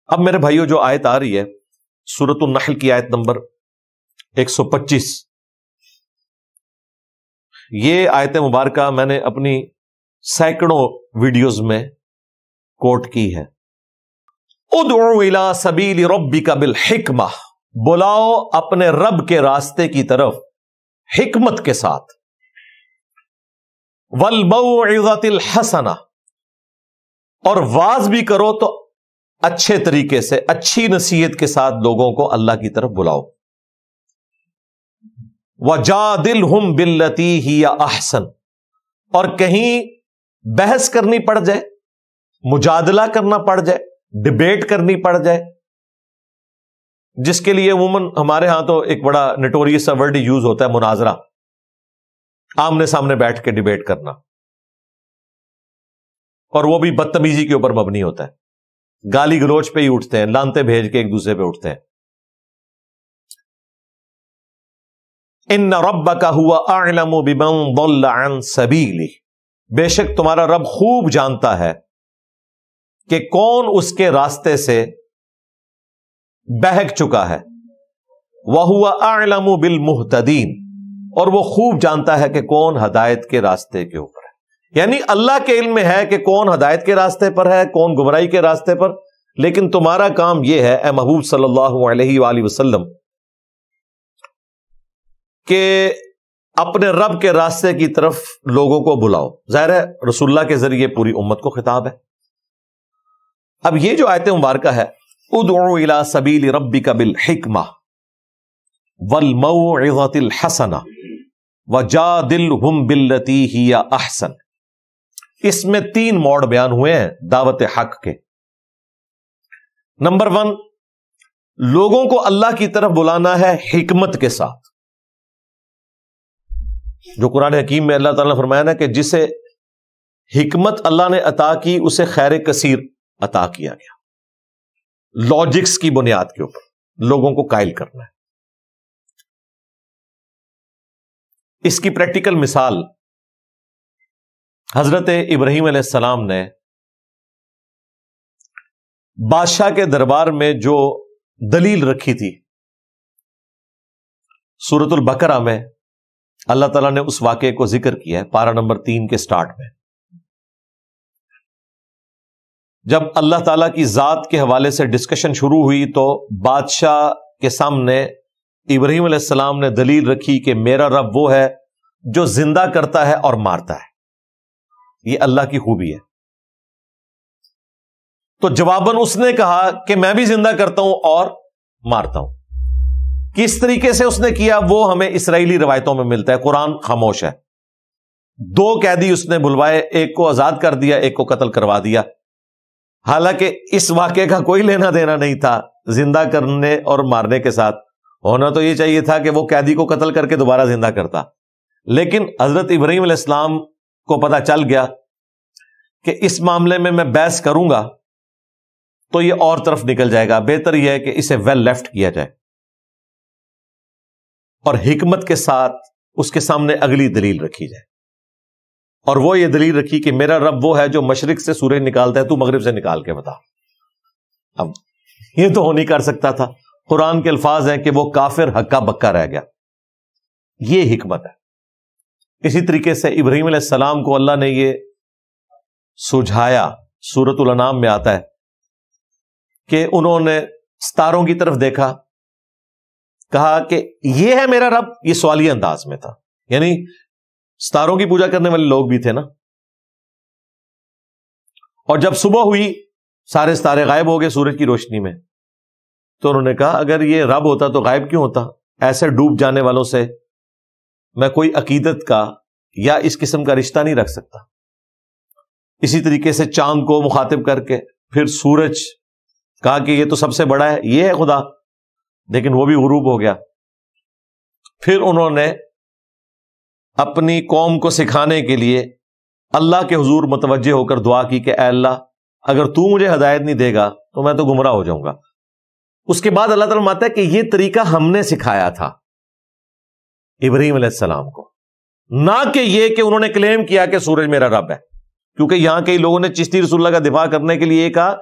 اب میرے بھائیوں جو آیت آ رہی ہے سورۃ النحل کی آیت نمبر 125، یہ آیت مبارکہ میں نے اپنی سینکڑوں ویڈیوز میں کوٹ کی ہے۔ ادعو الی سبیل ربک بالحکمہ، بلاؤ اپنے رب کے راستے کی طرف حکمت کے ساتھ، والموعظۃ الحسنہ، اور واز بھی کرو تو اچھے طریقے سے، اچھی نصیحت کے ساتھ لوگوں کو اللہ کی طرف بلاؤ۔ وجادلہم باللتی ہی احسن، اور کہیں بحث کرنی پڑ جائے، مجادلہ کرنا پڑ جائے، ڈبیٹ کرنی پڑ جائے، جس کے لیے عموماً ہمارے ہاں تو ایک بڑا نٹوریس سا ورڈ یوز ہوتا ہے، مناظرہ، آمنے سامنے بیٹھ کے ڈبیٹ کرنا، اور وہ بھی بدتمیزی کے اوپر مبنی ہوتا ہے، گالی گلوچ پہ ہی اٹھتے ہیں، لانتے بھیج کے ایک دوسرے پہ اٹھتے ہیں۔ ان ربک هو اعلم بمن ضل عن سبیلہ، بے شک تمہارا رب خوب جانتا ہے کہ کون اس کے راستے سے بہک چکا ہے، وَهُوَ أَعْلَمُ بِالْمُهْتَدِينَ، اور وہ خوب جانتا ہے کہ کون ہدایت کے راستے کے اوپر ہے۔ یعنی اللہ کے علم میں ہے کہ کون ہدایت کے راستے پر ہے، کون گمراہی کے راستے پر، لیکن تمہارا کام یہ ہے اے محبوب صلی اللہ علیہ وآلہ وسلم کہ اپنے رب کے راستے کی طرف لوگوں کو بلاؤ۔ ظاہر ہے رسول اللہ کے ذریعے پوری امت کو خطاب ہے۔ اب یہ جو آیت مبارکہ ہے، ادعو الی سبیل ربک بالحکمہ والموعظۃ الحسنہ وجادلہم باللتی ہی احسن، اس میں 3 موڈ بیان ہوئے ہیں دعوت حق کے۔ نمبر 1، لوگوں کو اللہ کی طرف بلانا ہے حکمت کے ساتھ، جو قرآن حکیم میں اللہ تعالیٰ نے فرمایا نا کہ جسے حکمت اللہ نے عطا کی اسے خیر کثیر عطا کیا گیا، لاجکس کی بنیاد کے اوپر لوگوں کو قائل کرنا ہے۔ اس کی پریکٹیکل مثال حضرت ابراہیم علیہ السلام نے بادشاہ کے دربار میں جو دلیل رکھی تھی، سورۃ البقرہ میں اللہ تعالیٰ نے اس واقعے کو ذکر کیا ہے، پارہ نمبر 3 کے سٹارٹ میں، جب اللہ تعالیٰ کی ذات کے حوالے سے ڈسکشن شروع ہوئی تو بادشاہ کے سامنے ابراہیم علیہ السلام نے دلیل رکھی کہ میرا رب وہ ہے جو زندہ کرتا ہے اور مارتا ہے، یہ اللہ کی خوبی ہے۔ تو جواباً اس نے کہا کہ میں بھی زندہ کرتا ہوں اور مارتا ہوں۔ کس طریقے سے اس نے کیا وہ ہمیں اسرائیلی روایتوں میں ملتا ہے، قرآن خاموش ہے۔ 2 قیدی اس نے بلوائے، ایک کو آزاد کر دیا، ایک کو قتل کروا دیا، حالانکہ اس واقعے کا کوئی لینا دینا نہیں تھا زندہ کرنے اور مارنے کے ساتھ۔ ہونا تو یہ چاہیے تھا کہ وہ قیدی کو قتل کر کے دوبارہ زندہ کرتا، لیکن حضرت ابراہیم علیہ السلام کو پتہ چل گیا کہ اس معاملے میں بحث کروں گا تو یہ اور طرف نکل جائے گا، بہتر یہ ہے کہ اسے ویل لیفٹ کیا جائے، اور حکمت کے ساتھ اس کے سامنے اگلی دلیل رکھی جائے، اور وہ یہ دلیل رکھی کہ میرا رب وہ ہے جو مشرق سے سورج نکالتا ہے، تو مغرب سے نکال کے بتا۔ اب یہ تو ہو نہیں کر سکتا تھا، قرآن کے الفاظ ہیں کہ وہ کافر ہکا بکا رہ گیا، یہ حکمت ہے۔ اسی طریقے سے ابراہیم علیہ السلام کو اللہ نے یہ سجھایا، سورۃ الانعام میں آتا ہے کہ انہوں نے ستاروں کی طرف دیکھا، کہا کہ یہ ہے میرا رب، یہ سوالی انداز میں تھا، یعنی ستاروں کی پوجا کرنے والے لوگ بھی تھے نا۔ اور جب صبح ہوئی سارے ستارے غائب ہو گئے سورج کی روشنی میں، تو انہوں نے کہا اگر یہ رب ہوتا تو غائب کیوں ہوتا؟ ایسے ڈوب جانے والوں سے میں کوئی عقیدت کا یا اس قسم کا رشتہ نہیں رکھ سکتا۔ اسی طریقے سے چاند کو مخاطب کر کے پھر سورج، کہا کہ یہ تو سب سے بڑا ہے، یہ ہے خدا، لیکن وہ بھی غروب ہو گیا۔ پھر انہوں نے اپنی قوم کو سکھانے کے لیے اللہ کے حضور متوجہ ہو کر دعا کی کہ اے اللہ اگر تو مجھے ہدایت نہیں دے گا تو میں تو گمراہ ہو جاؤں گا۔ اس کے بعد اللہ تعالیٰ فرماتا ہے کہ یہ طریقہ ہم نے سکھایا تھا ابراہیم علیہ السلام کو، نہ کہ یہ کہ انہوں نے کلیم کیا کہ سورج میرا رب ہے، کیونکہ یہاں کئی لوگوں نے چشتی رسول اللہ کا دفاع کرنے کے لیے یہ کہا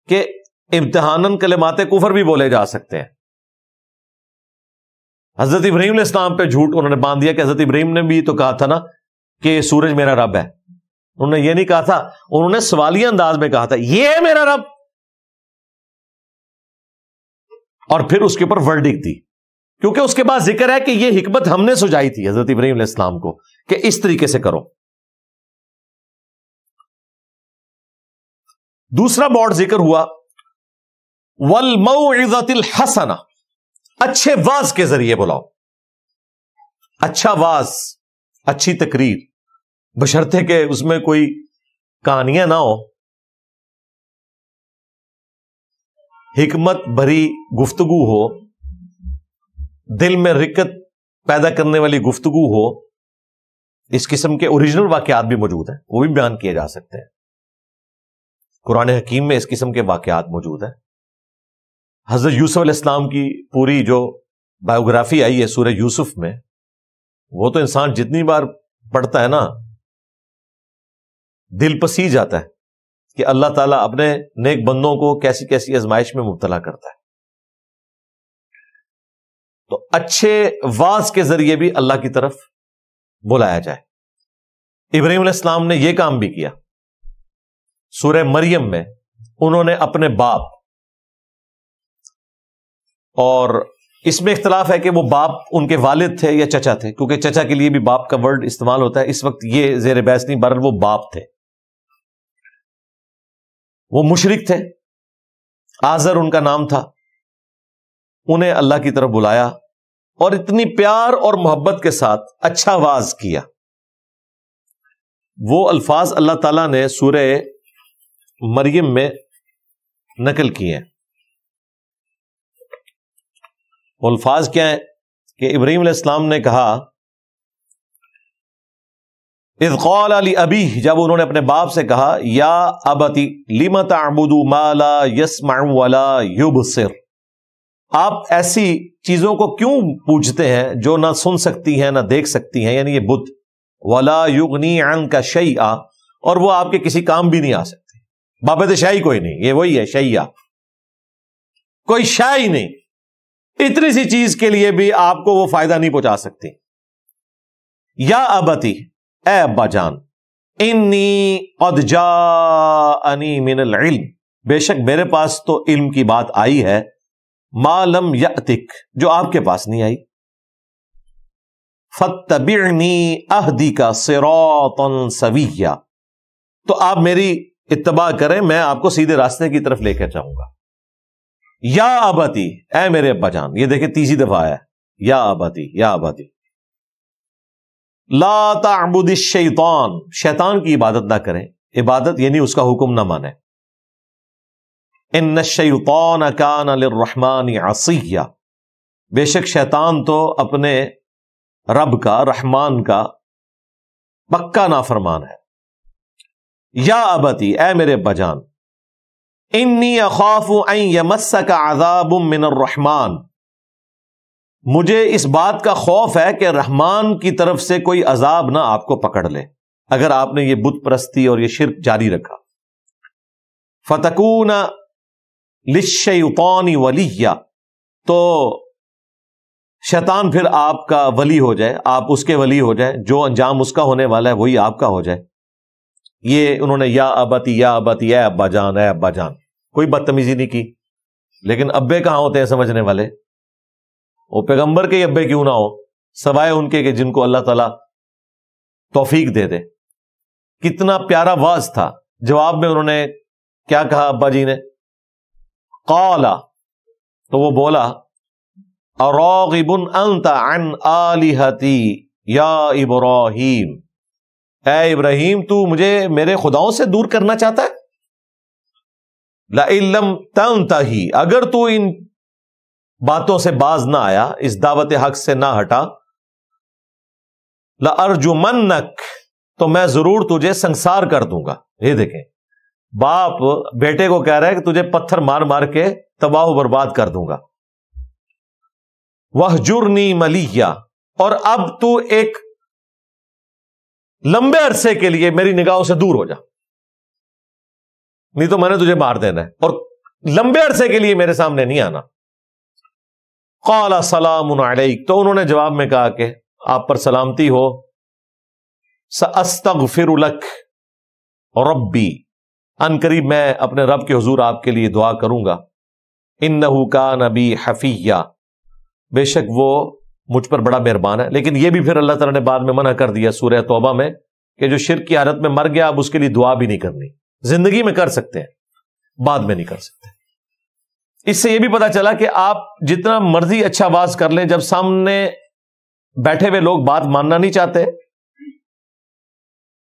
کہ امتحاناً کلمات کفر بھی بولے جا سکتے ہیں. حضرت ابراہیم علیہ السلام پہ جھوٹ انہوں نے باندھ دیا کہ حضرت ابراہیم نے بھی تو کہا تھا نا کہ سورج میرا رب ہے. انہوں نے یہ نہیں کہا تھا, انہوں نے سوالیہ انداز میں کہا تھا یہ ہے میرا رب, اور پھر اس کے اوپر ورڈکٹ دی, کیونکہ اس کے بعد ذکر ہے کہ یہ حکمت ہم نے سجائی تھی حضرت ابراہیم علیہ السلام کو کہ اس طریقے سے کرو. دوسرا بورڈ ذکر ہوا والموعظۃ الحسنہ, اچھے واز کے ذریعے بلاؤ. اچھا واز, اچھی تقریر, بشرطے کہ اس میں کوئی کہانیاں نہ ہو, حکمت بھری گفتگو ہو, دل میں رقت پیدا کرنے والی گفتگو ہو. اس قسم کے اوریجنل واقعات بھی موجود ہیں, وہ بھی بیان کیے جا سکتے ہیں. قرآن حکیم میں اس قسم کے واقعات موجود ہیں. حضرت یوسف علیہ السلام کی پوری جو بایوگرافی آئی ہے سورہ یوسف میں, وہ تو انسان جتنی بار پڑھتا ہے نا دل پسی جاتا ہے کہ اللہ تعالیٰ اپنے نیک بندوں کو کیسی کیسی آزمائش میں مبتلا کرتا ہے. تو اچھے واز کے ذریعے بھی اللہ کی طرف بلایا جائے. ابراہیم علیہ السلام نے یہ کام بھی کیا. سورہ مریم میں انہوں نے اپنے باپ, اور اس میں اختلاف ہے کہ وہ باپ ان کے والد تھے یا چچا تھے, کیونکہ چچا کے لیے بھی باپ کا ورڈ استعمال ہوتا ہے. اس وقت یہ زیر بحث نہیں, بہرحال وہ باپ تھے. وہ مشرک تھے, آزر ان کا نام تھا. انہیں اللہ کی طرف بلایا اور اتنی پیار اور محبت کے ساتھ اچھا واز کیا. وہ الفاظ اللہ تعالیٰ نے سورہ مریم میں نقل کیے ہیں. وہ الفاظ کیا ہیں کہ ابراہیم علیہ السلام نے کہا اذ قال لأبیہ, جب انہوں نے اپنے باپ سے کہا یا ابتی لم تعبد ما لا يسمع ولا يبصر, آپ ایسی چیزوں کو کیوں پوجتے ہیں جو نہ سن سکتی ہیں نہ دیکھ سکتی ہیں, یعنی یہ بت, ولا یغنی عنک شیئا, اور وہ آپ کے کسی کام بھی نہیں آ سکتے. بابت شاہی کوئی نہیں, یہ وہی ہے شیعہ, کوئی شاہ ہی نہیں. اتنی سی چیز کے لیے بھی آپ کو وہ فائدہ نہیں پہنچا سکتی. یا ابتی, اے ابا جان, انی قد جاءنی من العلم, بے شک میرے پاس تو علم کی بات آئی ہے, ما لم یأتک, جو آپ کے پاس نہیں آئی. فاتبعنی اہدیک صراطا سویا, تو آپ میری اتباع کریں, میں آپ کو سیدھے راستے کی طرف لے کر جاؤں گا. یا ابتی, اے میرے ابا جان, یہ دیکھیں تیسری دفعہ آیا یا ابتی, یا ابتی. لا تعبد الشیطان, شیطان کی عبادت نہ کریں. عبادت یعنی اس کا حکم نہ مانیں. ان الشیطان کان للرحمن عصیا, بے شک شیطان تو اپنے رب کا, رحمان کا پکا نافرمان ہے. یا ابتی, اے میرے ابا جان, انی اخاف ان یمسک عذاب من الرحمن, مجھے اس بات کا خوف ہے کہ رحمان کی طرف سے کوئی عذاب نہ آپ کو پکڑ لے اگر آپ نے یہ بت پرستی اور یہ شرک جاری رکھا. فتکون للشیطان ولیا, تو شیطان پھر آپ کا ولی ہو جائے, آپ اس کے ولی ہو جائے, جو انجام اس کا ہونے والا ہے وہی آپ کا ہو جائے. یہ انہوں نے یا ابتی, یا ابتی, اے ابا جان, اے ابا جان, کوئی بدتمیزی نہیں کی. لیکن ابے کہاں ہوتے ہیں سمجھنے والے؟ وہ پیغمبر کے ابے کیوں نہ ہو, سوائے ان کے کہ جن کو اللہ تعالیٰ توفیق دے دے. کتنا پیارا واز تھا. جواب میں انہوں نے کیا کہا ابا جی نے؟ قالا, تو وہ بولا اراغب انت عن آلہتی یا ابراہیم, اے ابراہیم تو مجھے میرے خداؤں سے دور کرنا چاہتا ہے؟ لئن لم تنتہی, اگر تو ان باتوں سے باز نہ آیا, اس دعوت حق سے نہ ہٹا, لارجمنک, تو میں ضرور تجھے سنسار کر دوں گا. یہ دیکھیں, باپ بیٹے کو کہہ رہا ہے کہ تجھے پتھر مار مار کے تباہ و برباد کر دوں گا. وَاہْجُرْنِی مَلِیًّا, اور اب تو ایک لمبے عرصے کے لیے میری نگاہوں سے دور ہو جا, نہیں تو میں نے تجھے مار دینا ہے. اور لمبے عرصے کے لیے میرے سامنے نہیں آنا. قال سلام علیک، تو انہوں نے جواب میں کہا کہ آپ پر سلامتی ہو. ساستغفر لک ربی، ان قریب میں اپنے رب کے حضور آپ کے لیے دعا کروں گا. انہ کان بی حفیہ، بے شک وہ مجھ پر بڑا مہربان ہے. لیکن یہ بھی پھر اللہ تعالیٰ نے بعد میں منع کر دیا سورہ توبہ میں کہ جو شرک کی حالت میں مر گیا اب اس کے لیے دعا بھی نہیں کرنی. زندگی میں کر سکتے ہیں، بعد میں نہیں کر سکتے. اس سے یہ بھی پتا چلا کہ آپ جتنا مرضی اچھا واز کر لیں، جب سامنے بیٹھے ہوئے لوگ بات ماننا نہیں چاہتے،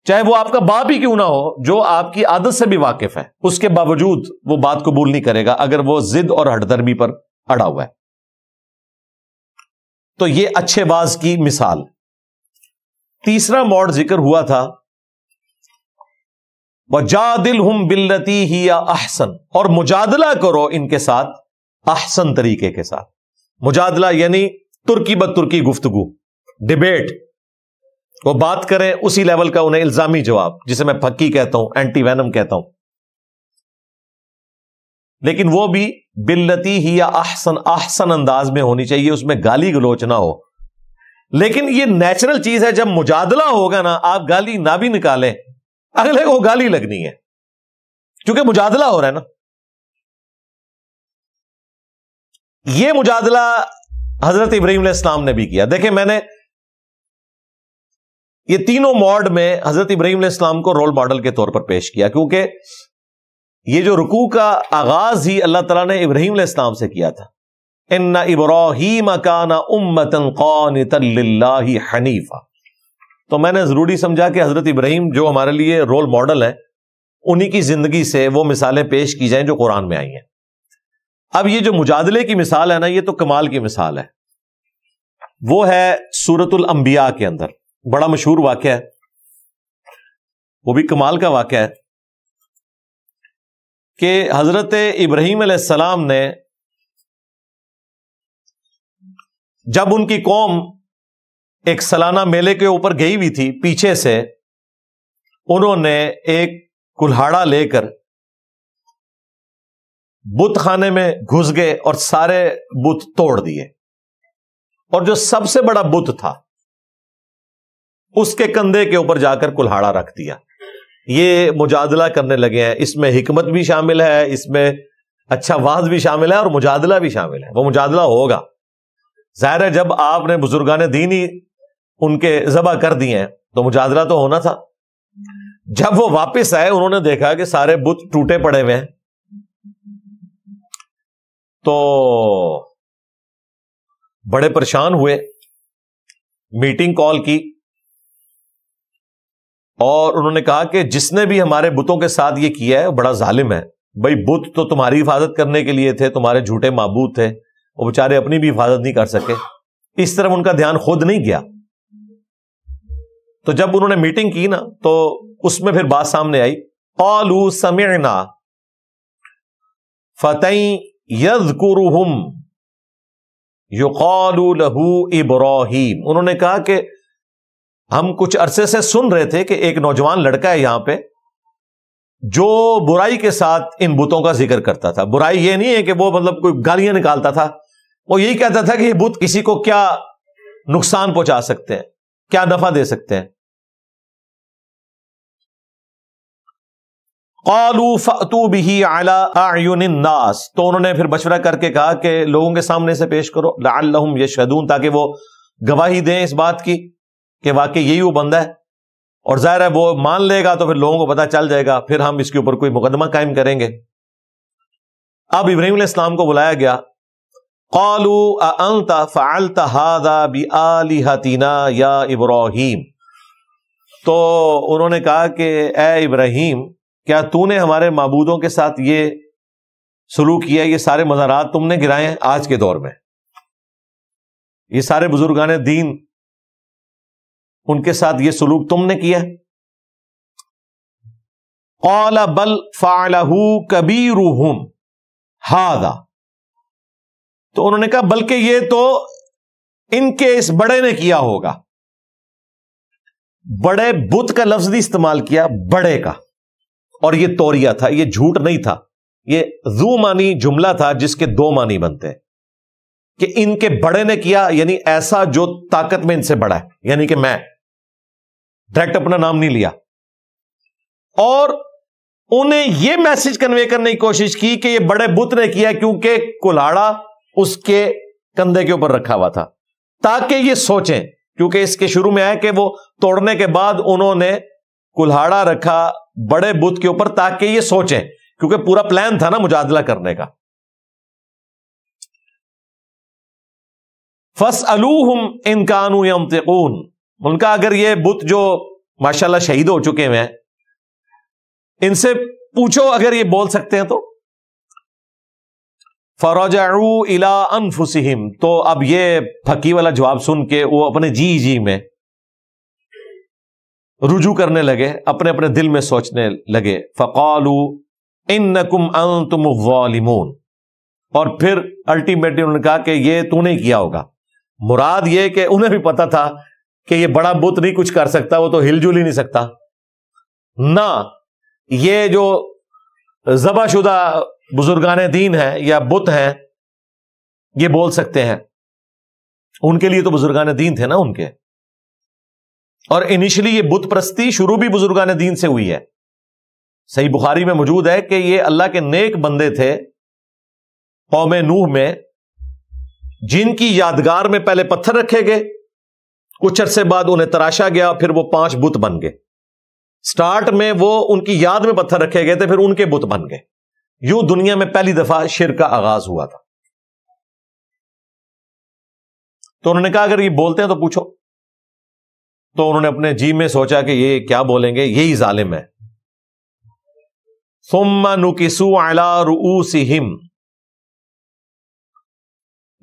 چاہے وہ آپ کا باپ ہی کیوں نہ ہو جو آپ کی عادت سے بھی واقف ہے، اس کے باوجود وہ بات قبول نہیں کرے گا اگر وہ ضد اور ہٹ درمی پر اڑا ہوا ہے. تو یہ اچھے باز کی مثال. تیسرا موڈ ذکر ہوا تھا وَجَادِلْهُمْ بِالَّتِي هِيَ أَحْسَنُ، اور مجادلہ کرو ان کے ساتھ احسن طریقے کے ساتھ. مجادلہ یعنی ترکی بد ترکی گفتگو، ڈیبیٹ. وہ بات کریں اسی لیول کا انہیں الزامی جواب، جسے میں پھکی کہتا ہوں، اینٹی وینم کہتا ہوں. لیکن وہ بھی باللتی ہی یا احسن انداز میں ہونی چاہیے، اس میں گالی گلوچ نہ ہو. لیکن یہ نیچرل چیز ہے، جب مجادلہ ہوگا نا، آپ گالی نہ بھی نکالیں اگلے کو گالی لگنی ہے، کیونکہ مجادلہ ہو رہا ہے نا. یہ مجادلہ حضرت ابراہیم علیہ السلام نے بھی کیا. دیکھیں میں نے یہ تینوں موڈ میں حضرت ابراہیم علیہ السلام کو رول ماڈل کے طور پر پیش کیا، کیونکہ یہ جو رکوع کا آغاز ہی اللہ تعالیٰ نے ابراہیم علیہ السلام سے کیا تھا. ان ابراہیم کان امۃ قانتا للہ حنیفا. تو میں نے ضروری سمجھا کہ حضرت ابراہیم جو ہمارے لیے رول ماڈل ہے، انہی کی زندگی سے وہ مثالیں پیش کی جائیں جو قرآن میں آئی ہیں. اب یہ جو مجادلے کی مثال ہے نا، یہ تو کمال کی مثال ہے. وہ ہے سورۃ الانبیاء کے اندر بڑا مشہور واقعہ ہے، وہ بھی کمال کا واقعہ ہے کہ حضرت ابراہیم علیہ السلام نے جب ان کی قوم ایک سالانہ میلے کے اوپر گئی ہوئی تھی، پیچھے سے انہوں نے ایک کلہاڑا لے کر بت خانے میں گھس گئے اور سارے بت توڑ دیے، اور جو سب سے بڑا بت تھا اس کے کندھے کے اوپر جا کر کلہاڑا رکھ دیا. یہ مجادلہ کرنے لگے ہیں، اس میں حکمت بھی شامل ہے، اس میں اچھا واز بھی شامل ہے اور مجادلہ بھی شامل ہے. وہ مجادلہ ہوگا، ظاہر ہے جب آپ نے بزرگان دین ہی ان کے ذبح کر دیے ہیں تو مجادلہ تو ہونا تھا. جب وہ واپس آئے انہوں نے دیکھا کہ سارے بت ٹوٹے پڑے ہوئے ہیں، تو بڑے پریشان ہوئے، میٹنگ کال کی اور انہوں نے کہا کہ جس نے بھی ہمارے بتوں کے ساتھ یہ کیا ہے بڑا ظالم ہے. بھائی بت تو تمہاری حفاظت کرنے کے لیے تھے، تمہارے جھوٹے معبود تھے، وہ بیچارے اپنی بھی حفاظت نہیں کر سکے. اس طرف ان کا دھیان خود نہیں گیا. تو جب انہوں نے میٹنگ کی نا تو اس میں پھر بات سامنے آئی. قالوا سمعنا فتى يذكرهم يقال له ابراہیم. انہوں نے کہا کہ ہم کچھ عرصے سے سن رہے تھے کہ ایک نوجوان لڑکا ہے یہاں پہ جو برائی کے ساتھ ان بتوں کا ذکر کرتا تھا. برائی یہ نہیں ہے کہ وہ مطلب کوئی گالیاں نکالتا تھا، وہ یہی کہتا تھا کہ یہ بت کسی کو کیا نقصان پہنچا سکتے ہیں، کیا نفع دے سکتے ہیں. قالوا فأتوا به على اعین الناس. تو انہوں نے پھر مشورہ کر کے کہا کہ لوگوں کے سامنے سے پیش کرو، لعلہم یشہدون، تاکہ وہ گواہی دیں اس بات کی کہ واقعی یہی وہ بندہ ہے. اور ظاہر ہے وہ مان لے گا تو پھر لوگوں کو پتہ چل جائے گا، پھر ہم اس کے اوپر کوئی مقدمہ قائم کریں گے. اب ابراہیم علیہ السلام کو بلایا گیا. قالوا اانت فعلت هذا بآلہتنا یا ابراہیم. تو انہوں نے کہا کہ اے ابراہیم، کیا تو نے ہمارے معبودوں کے ساتھ یہ سلوک کیا؟ یہ سارے مزارات تم نے گرائے ہیں آج کے دور میں، یہ سارے بزرگان دین ان کے ساتھ یہ سلوک تم نے کیا؟ قال بل فعلہ کبیرہم ھذا. تو انہوں نے کہا بلکہ یہ تو ان کے اس بڑے نے کیا ہوگا. بڑے بت کا لفظ نہیں استعمال کیا، بڑے کا، اور یہ توریہ تھا، یہ جھوٹ نہیں تھا، یہ ذو معنی جملہ تھا جس کے دو معنی بنتے ہیں کہ ان کے بڑے نے کیا، یعنی ایسا جو طاقت میں ان سے بڑا ہے، یعنی کہ میں ڈائریکٹ اپنا نام نہیں لیا، اور انہیں یہ میسج کنوے کرنے کی کوشش کی کہ یہ بڑے بت نے کیا کیونکہ کلہاڑا اس کے کندھے کے اوپر رکھا ہوا تھا، تاکہ یہ سوچیں، کیونکہ اس کے شروع میں آیا کہ وہ توڑنے کے بعد انہوں نے کلہاڑا رکھا بڑے بت کے اوپر تاکہ یہ سوچیں، کیونکہ پورا پلان تھا نا مجادلہ کرنے کا۔ فَاسْأَلُوهُمْ إِن كَانُوا يَنطِقُونَ، ان کا اگر یہ بت جو ماشاءاللہ شہید ہو چکے ہیں ان سے پوچھو اگر یہ بول سکتے ہیں تو۔ فَرَجَعُوا إِلَىٰ أَنفُسِهِمْ، تو اب یہ پھکی والا جواب سن کے وہ اپنے جی میں رجوع کرنے لگے، اپنے اپنے دل میں سوچنے لگے۔ فَقَالُوا إِنَّكُمْ أَنْتُمُ الظَّالِمُونَ، اور پھر الٹیمیٹلی انہوں نے کہا کہ یہ تو نہیں کیا ہوگا۔ مراد یہ کہ انہیں بھی پتا تھا کہ یہ بڑا بت نہیں کچھ کر سکتا، وہ تو ہل جل ہی نہیں سکتا، نہ یہ جو ذبح شدہ بزرگان دین ہیں یا بت ہیں یہ بول سکتے ہیں، ان کے لیے تو بزرگان دین تھے نا ان کے، اور انیشلی یہ بت پرستی شروع بھی بزرگان دین سے ہوئی ہے۔ صحیح بخاری میں موجود ہے کہ یہ اللہ کے نیک بندے تھے قوم نوح میں، جن کی یادگار میں پہلے پتھر رکھے گئے، کچھ عرصے بعد انہیں تراشا گیا، پھر وہ 5 بت بن گئے۔ سٹارٹ میں وہ ان کی یاد میں پتھر رکھے گئے تھے، پھر ان کے بت بن گئے۔ یوں دنیا میں پہلی دفعہ شرک کا آغاز ہوا تھا۔ تو انہوں نے کہا اگر یہ بولتے ہیں تو پوچھو، تو انہوں نے اپنے جی میں سوچا کہ یہ کیا بولیں گے، یہی ظالم ہے۔ ثم نکسوا علی رؤوسہم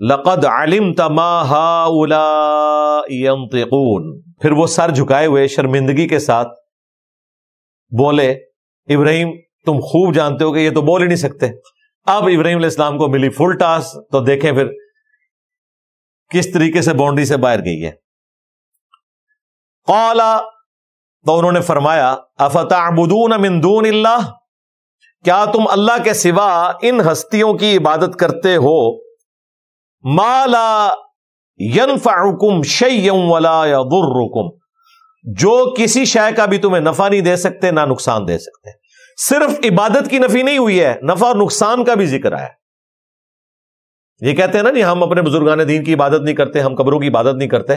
لقد علمت ما هؤلاء ينطقون، پھر وہ سر جھکائے ہوئے شرمندگی کے ساتھ بولے ابراہیم تم خوب جانتے ہو کہ یہ تو بول ہی نہیں سکتے۔ اب ابراہیم علیہ السلام کو ملی فل ٹاس، تو دیکھیں پھر کس طریقے سے باؤنڈری سے باہر گئی ہے۔ قال، تو انہوں نے فرمایا افتعبدون من دون اللہ، کیا تم اللہ کے سوا ان ہستیوں کی عبادت کرتے ہو، ما لا ينفعکم شیئا ولا یضرکم، جو کسی شے کا بھی تمہیں نفع نہیں دے سکتے نہ نقصان دے سکتے۔ صرف عبادت کی نفی نہیں ہوئی ہے، نفع اور نقصان کا بھی ذکر آیا۔ یہ کہتے ہیں نا جی ہم اپنے بزرگان دین کی عبادت نہیں کرتے، ہم قبروں کی عبادت نہیں کرتے،